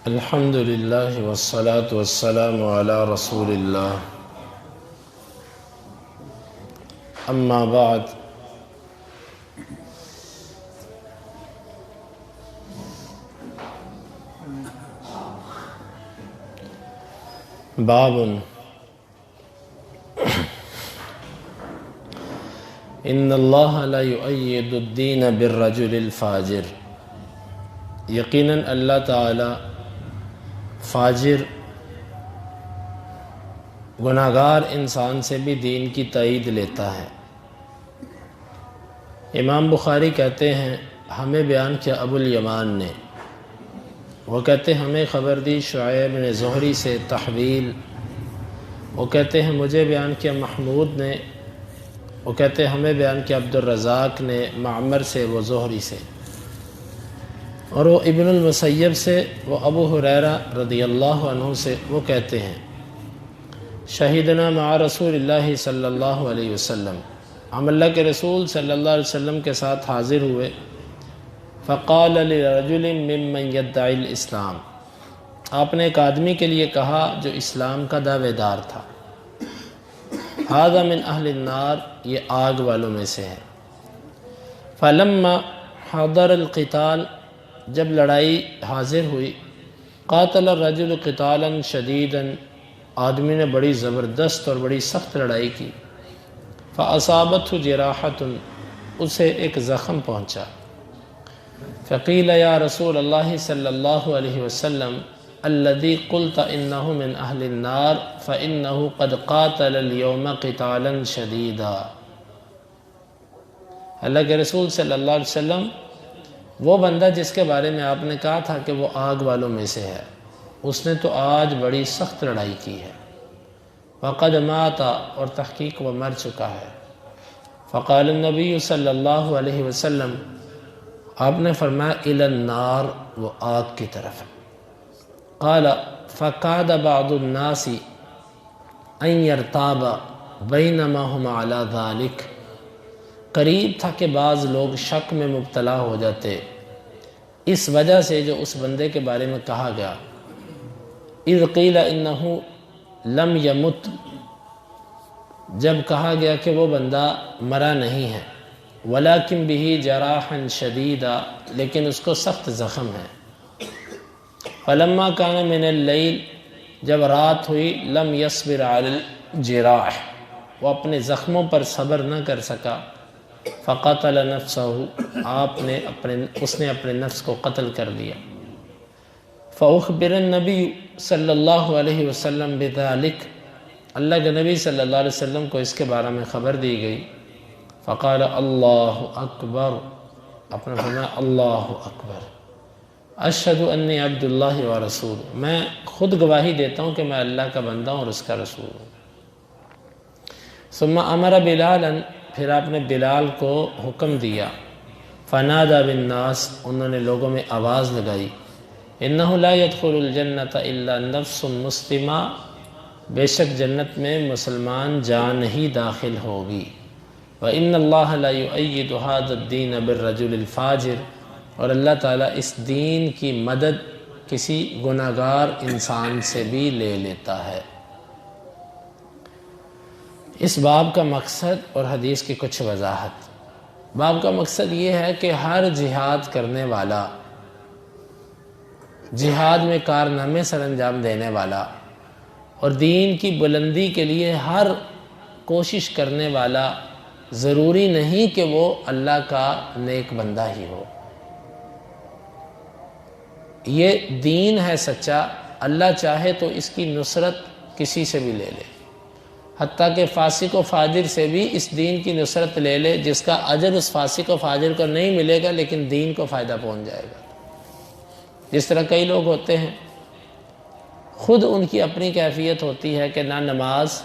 الحمد للہ والصلاة والسلام علی رسول اللہ اما بعد باب ان اللہ لا یؤید الدین بالرجل الفاجر، یقیناً اللہ تعالی فاجر گناہگار انسان سے بھی دین کی تائید لیتا ہے۔ امام بخاری کہتے ہیں ہمیں بیان کیا ابو الیمان نے، وہ کہتے ہیں ہمیں خبر دی شعیب بن زہری سے تحویل، وہ کہتے ہیں مجھے بیان کیا محمود نے، وہ کہتے ہیں ہمیں بیان کیا عبد الرزاق نے معمر سے، وہ زہری سے، اور وہ ابن المسیب سے، وہ ابو ہریرہ رضی اللہ عنہ سے، وہ کہتے ہیں شہیدنا مع رسول اللہ صلی اللہ علیہ وسلم، ہم اللہ کے رسول صلی اللہ علیہ وسلم کے ساتھ حاضر ہوئے۔ فقال لرجل ممن يدعي الاسلام، آپ نے ایک آدمی کے لیے کہا جو اسلام کا دعوے دار تھا، هذا من اہل النار، یہ آگ والوں میں سے ہے۔ فلما حضر القتال، جب لڑائی حاضر ہوئی، قاتل الرجل قتالا شدیدا، آدمی نے بڑی زبردست اور بڑی سخت لڑائی کی۔ فاصابته جراحة، اسے ایک زخم پہنچا۔ فقیل یا رسول اللہ صلی اللہ علیہ وسلم الذي قلت انه من اہل النار فانه قد قاتل اليوم قتالا شدیدا، اللہ کے رسول صلی اللہ علیہ وسلم، وہ بندہ جس کے بارے میں آپ نے کہا تھا کہ وہ آگ والوں میں سے ہے، اس نے تو آج بڑی سخت لڑائی کی ہے۔ وقد مات، اور تحقیق وہ مر چکا ہے۔ فقال النبی صلی اللہ علیہ وسلم، آپ نے فرمایا الی النار، وہ آگ کی طرف ہے۔ قال فکاد بعض الناس ان یرتاب بینما هم علی ذلک، قریب تھا کہ بعض لوگ شک میں مبتلا ہو جاتے اس وجہ سے جو اس بندے کے بارے میں کہا گیا۔ اذ قیل انہ لم یمت، جب کہا گیا کہ وہ بندہ مرا نہیں ہے، ولیکن بہ جراحا شدیدا، لیکن اس کو سخت زخم ہے۔ فلما کان من اللیل، جب رات ہوئی، لم یصبر علی الجراح، وہ اپنے زخموں پر صبر نہ کر سکا۔ فقتل نفسہ، اس نے اپنے نفس کو قتل کر دیا۔ فاخبر النبی صلی اللہ علیہ وسلم بذلک، اللہ کے نبی صلی اللہ علیہ وسلم کو اس کے بارے میں خبر دی گئی۔ فقال اللہ اکبر، آپ نے فرمایا اللہ اکبر، اشہد انی عبد اللہ ورسول، میں خود گواہی دیتا ہوں کہ میں اللہ کا بندہ ہوں اور اس کا رسول ہوں۔ ثم امر بلالا، پھر آپ نے بلال کو حکم دیا۔ فنادى بالناس، انہوں نے لوگوں میں آواز لگائی، انہ لا يدخل الجنۃ الا نفس مسلمہ، بے شک جنت میں مسلمان جان ہی داخل ہوگی۔ وان اللہ لا يؤید هذا الدین بالرجل الفاجر، اور اللہ تعالیٰ اس دین کی مدد کسی گناہگار انسان سے بھی لے لیتا ہے۔ اس باب کا مقصد اور حدیث کی کچھ وضاحت۔ باب کا مقصد یہ ہے کہ ہر جہاد کرنے والا، جہاد میں کارنامے سر انجام دینے والا اور دین کی بلندی کے لیے ہر کوشش کرنے والا، ضروری نہیں کہ وہ اللہ کا نیک بندہ ہی ہو۔ یہ دین ہے سچا، اللہ چاہے تو اس کی نصرت کسی سے بھی لے لے، حتیٰ کہ فاسق و فاجر سے بھی اس دین کی نصرت لے لے، جس کا اجر اس فاسق و فاجر کو نہیں ملے گا لیکن دین کو فائدہ پہنچ جائے گا۔ جس طرح کئی لوگ ہوتے ہیں، خود ان کی اپنی کیفیت ہوتی ہے کہ نہ نماز،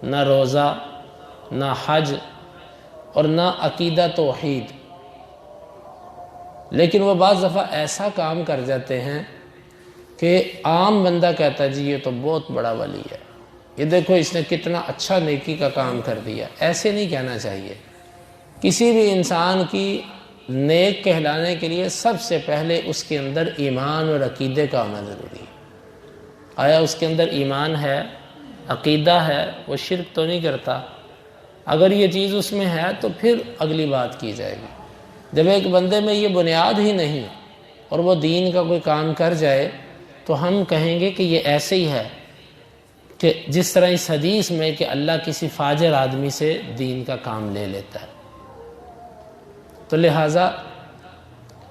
نہ روزہ، نہ حج اور نہ عقیدہ توحید، لیکن وہ بعض دفعہ ایسا کام کر جاتے ہیں کہ عام بندہ کہتا ہے جی یہ تو بہت بڑا ولی ہے، یہ دیکھو اس نے کتنا اچھا نیکی کا کام کر دیا۔ ایسے نہیں کہنا چاہیے۔ کسی بھی انسان کی نیک کہلانے کے لیے سب سے پہلے اس کے اندر ایمان اور عقیدے کا ہونا ضروری ہے۔ آیا اس کے اندر ایمان ہے، عقیدہ ہے، وہ شرک تو نہیں کرتا؟ اگر یہ چیز اس میں ہے تو پھر اگلی بات کی جائے گی۔ جب ایک بندے میں یہ بنیاد ہی نہیں اور وہ دین کا کوئی کام کر جائے تو ہم کہیں گے کہ یہ ایسے ہی ہے کہ جس طرح اس حدیث میں کہ اللہ کسی فاجر آدمی سے دین کا کام لے لیتا ہے۔ تو لہٰذا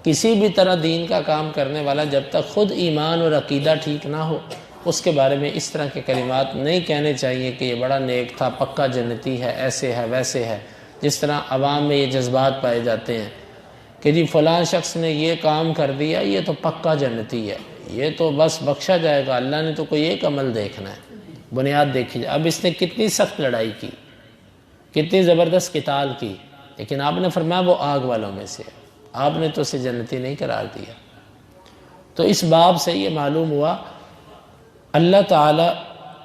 کسی بھی طرح دین کا کام کرنے والا جب تک خود ایمان اور عقیدہ ٹھیک نہ ہو، اس کے بارے میں اس طرح کے کلمات نہیں کہنے چاہیے کہ یہ بڑا نیک تھا، پکا جنتی ہے، ایسے ہے ویسے ہے۔ جس طرح عوام میں یہ جذبات پائے جاتے ہیں کہ جی فلاں شخص نے یہ کام کر دیا، یہ تو پکا جنتی ہے، یہ تو بس بخشا جائے گا، اللہ نے تو کوئی ایک عمل دیکھنا ہے، بنیاد دیکھی جائے۔ اب اس نے کتنی سخت لڑائی کی، کتنی زبردست قتال کی، لیکن آپ نے فرمایا وہ آگ والوں میں سے ہے، آپ نے تو اسے جنتی نہیں قرار دیا۔ تو اس باب سے یہ معلوم ہوا اللہ تعالیٰ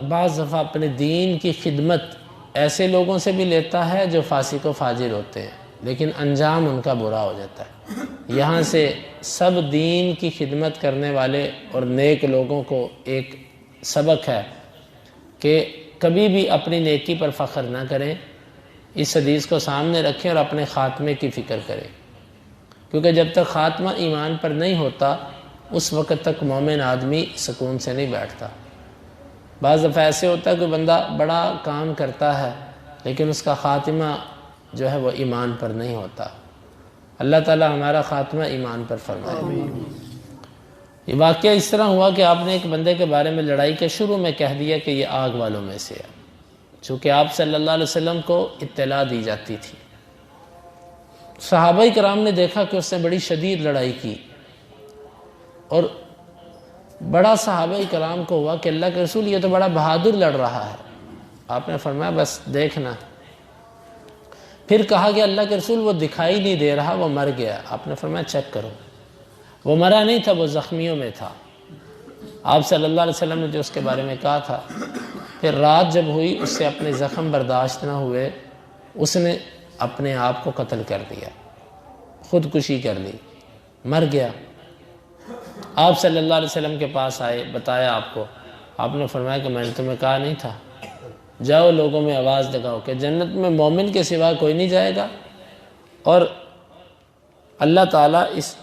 بعض دفعہ اپنے دین کی خدمت ایسے لوگوں سے بھی لیتا ہے جو فاسق و فاجر ہوتے ہیں، لیکن انجام ان کا برا ہو جاتا ہے۔ یہاں سے سب دین کی خدمت کرنے والے اور نیک لوگوں کو ایک سبق ہے کہ کبھی بھی اپنی نیکی پر فخر نہ کریں، اس حدیث کو سامنے رکھیں اور اپنے خاتمے کی فکر کریں، کیونکہ جب تک خاتمہ ایمان پر نہیں ہوتا اس وقت تک مومن آدمی سکون سے نہیں بیٹھتا۔ بعض دفعہ ایسے ہوتا ہے کہ بندہ بڑا کام کرتا ہے لیکن اس کا خاتمہ جو ہے وہ ایمان پر نہیں ہوتا۔ اللہ تعالی ہمارا خاتمہ ایمان پر فرمائے۔ یہ واقعہ اس طرح ہوا کہ آپ نے ایک بندے کے بارے میں لڑائی کے شروع میں کہہ دیا کہ یہ آگ والوں میں سے ہے، چونکہ آپ صلی اللہ علیہ وسلم کو اطلاع دی جاتی تھی۔ صحابہ کرام نے دیکھا کہ اس نے بڑی شدید لڑائی کی اور بڑا صحابہ کرام کو ہوا کہ اللہ کے رسول یہ تو بڑا بہادر لڑ رہا ہے۔ آپ نے فرمایا بس دیکھنا۔ پھر کہا کہ اللہ کے رسول وہ دکھائی نہیں دے رہا، وہ مر گیا۔ آپ نے فرمایا چیک کرو، وہ مرا نہیں تھا، وہ زخمیوں میں تھا۔ آپ صلی اللہ علیہ وسلم نے جو اس کے بارے میں کہا تھا، پھر رات جب ہوئی اس سے اپنے زخم برداشت نہ ہوئے، اس نے اپنے آپ کو قتل کر دیا، خودکشی کر لی، مر گیا۔ آپ صلی اللہ علیہ وسلم کے پاس آئے، بتایا آپ کو۔ آپ نے فرمایا کہ میں نے تمہیں کہا نہیں تھا، جاؤ لوگوں میں آواز لگاؤ کہ جنت میں مومن کے سوا کوئی نہیں جائے گا، اور اللہ تعالیٰ اس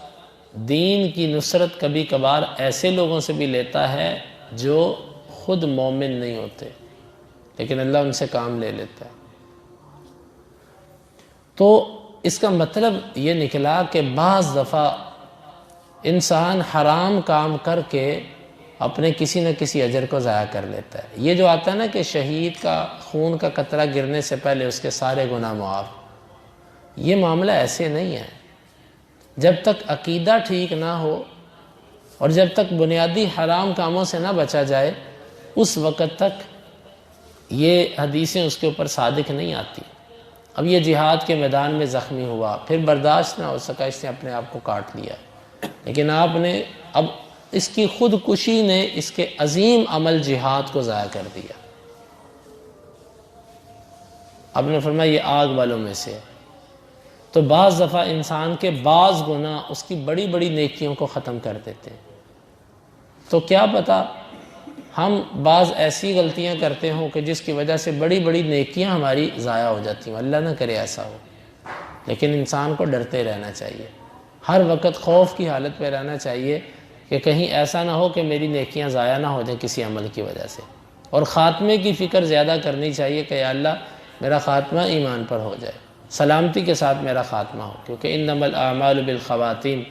دین کی نصرت کبھی کبھار ایسے لوگوں سے بھی لیتا ہے جو خود مومن نہیں ہوتے، لیکن اللہ ان سے کام لے لیتا ہے۔ تو اس کا مطلب یہ نکلا کہ بعض دفعہ انسان حرام کام کر کے اپنے کسی نہ کسی اجر کو ضائع کر لیتا ہے۔ یہ جو آتا ہے نا کہ شہید کا خون کا قطرہ گرنے سے پہلے اس کے سارے گناہ معاف، یہ معاملہ ایسے نہیں ہے۔ جب تک عقیدہ ٹھیک نہ ہو اور جب تک بنیادی حرام کاموں سے نہ بچا جائے، اس وقت تک یہ حدیثیں اس کے اوپر صادق نہیں آتی۔ اب یہ جہاد کے میدان میں زخمی ہوا، پھر برداشت نہ ہو سکا، اس نے اپنے آپ کو کاٹ لیا، لیکن آپ نے اب اس کی خودکشی نے اس کے عظیم عمل جہاد کو ضائع کر دیا۔ آپ نے فرمایا یہ آگ والوں میں سے ہے۔ تو بعض دفعہ انسان کے بعض گناہ اس کی بڑی بڑی نیکیوں کو ختم کر دیتے ہیں۔ تو کیا پتہ ہم بعض ایسی غلطیاں کرتے ہوں کہ جس کی وجہ سے بڑی بڑی نیکیاں ہماری ضائع ہو جاتی ہیں، اللہ نہ کرے ایسا ہو۔ لیکن انسان کو ڈرتے رہنا چاہیے، ہر وقت خوف کی حالت پہ رہنا چاہیے کہ کہیں ایسا نہ ہو کہ میری نیکیاں ضائع نہ ہو جائیں کسی عمل کی وجہ سے، اور خاتمے کی فکر زیادہ کرنی چاہیے کہ یا اللہ میرا خاتمہ ایمان پر ہو جائے، سلامتی کے ساتھ میرا خاتمہ ہو، کیونکہ انما الاعمال بالخواتیم،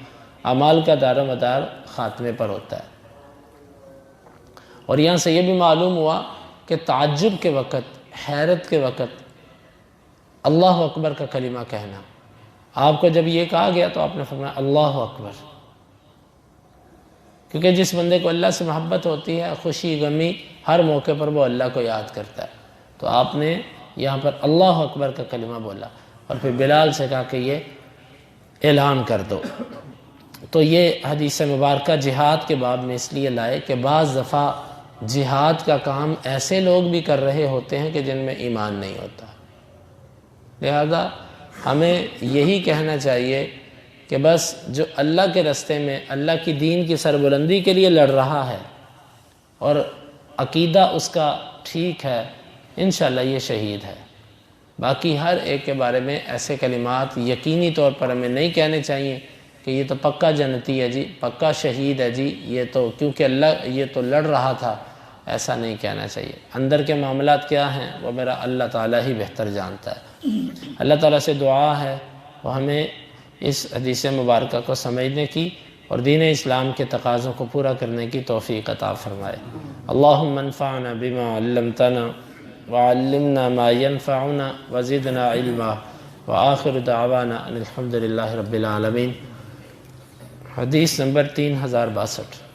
اعمال کا دار و مدار خاتمے پر ہوتا ہے۔ اور یہاں سے یہ بھی معلوم ہوا کہ تعجب کے وقت، حیرت کے وقت اللہ اکبر کا کلمہ کہنا، آپ کو جب یہ کہا گیا تو آپ نے فرمایا اللہ اکبر، کیونکہ جس بندے کو اللہ سے محبت ہوتی ہے، خوشی غمی ہر موقع پر وہ اللہ کو یاد کرتا ہے، تو آپ نے یہاں پر اللہ اکبر کا کلمہ بولا اور پھر بلال سے کہا کہ یہ اعلان کر دو۔ تو یہ حدیث مبارکہ جہاد کے باب میں اس لیے لائے کہ بعض دفعہ جہاد کا کام ایسے لوگ بھی کر رہے ہوتے ہیں کہ جن میں ایمان نہیں ہوتا، لہذا ہمیں یہی کہنا چاہیے کہ بس جو اللہ کے راستے میں اللہ کی دین کی سربلندی کے لیے لڑ رہا ہے اور عقیدہ اس کا ٹھیک ہے، انشاءاللہ یہ شہید ہے۔ باقی ہر ایک کے بارے میں ایسے کلمات یقینی طور پر ہمیں نہیں کہنے چاہیے کہ یہ تو پکا جنتی ہے جی، پکا شہید ہے جی، یہ تو کیونکہ اللہ یہ تو لڑ رہا تھا، ایسا نہیں کہنا چاہیے۔ اندر کے معاملات کیا ہیں وہ میرا اللہ تعالیٰ ہی بہتر جانتا ہے۔ اللہ تعالیٰ سے دعا ہے وہ ہمیں اس حدیث مبارکہ کو سمجھنے کی اور دین اسلام کے تقاضوں کو پورا کرنے کی توفیق عطا فرمائے۔ اللہم انفعنا بما علمتنا وعلمنا ما ينفعنا وزدنا علما وآخر دعوانا ان الحمد للہ رب العالمین۔ حدیث نمبر 3062۔